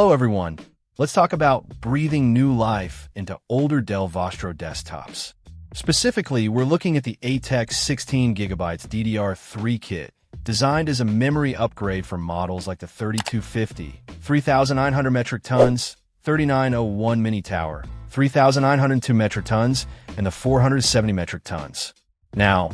Hello everyone, let's talk about breathing new life into older Dell Vostro desktops. Specifically, we're looking at the ATEC 16GB DDR3 kit, designed as a memory upgrade for models like the 3250, 3,900 metric tons, 3901 mini tower, 3,902 metric tons, and the 470 metric tons. Now,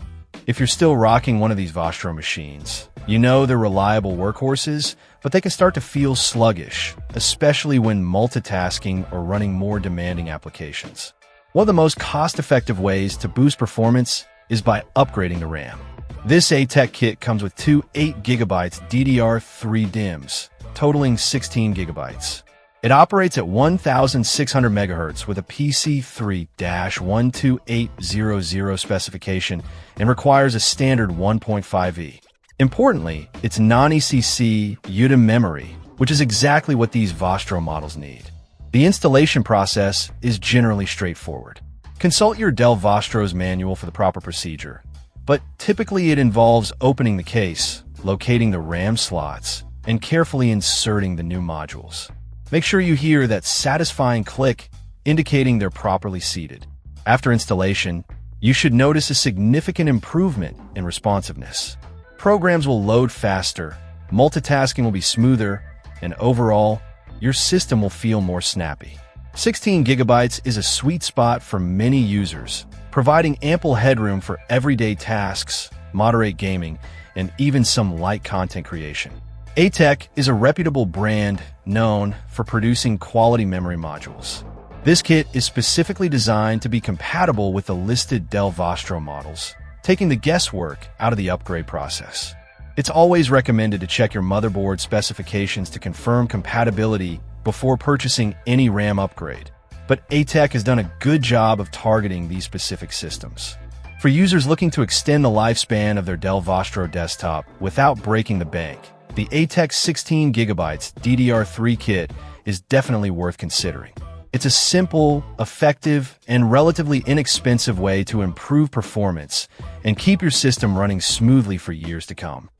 if you're still rocking one of these Vostro machines, you know they're reliable workhorses, but they can start to feel sluggish, especially when multitasking or running more demanding applications. One of the most cost-effective ways to boost performance is by upgrading the RAM. This ATEC kit comes with two 8GB DDR3 DIMMs, totaling 16GB. It operates at 1,600 MHz with a PC3-12800 specification and requires a standard 1.5E. Importantly, it's non-ECC UDIM memory, which is exactly what these Vostro models need. The installation process is generally straightforward. Consult your Dell Vostro's manual for the proper procedure, but typically it involves opening the case, locating the RAM slots, and carefully inserting the new modules. Make sure you hear that satisfying click indicating they're properly seated. After installation, you should notice a significant improvement in responsiveness. Programs will load faster, multitasking will be smoother, and overall, your system will feel more snappy. 16GB is a sweet spot for many users, providing ample headroom for everyday tasks, moderate gaming, and even some light content creation. ATEC is a reputable brand known for producing quality memory modules. This kit is specifically designed to be compatible with the listed Dell Vostro models, taking the guesswork out of the upgrade process. It's always recommended to check your motherboard specifications to confirm compatibility before purchasing any RAM upgrade, but ATEC has done a good job of targeting these specific systems. For users looking to extend the lifespan of their Dell Vostro desktop without breaking the bank, the ATEC 16GB DDR3 kit is definitely worth considering. It's a simple, effective, and relatively inexpensive way to improve performance and keep your system running smoothly for years to come.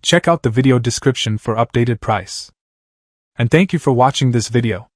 Check out the video description for updated price. And thank you for watching this video.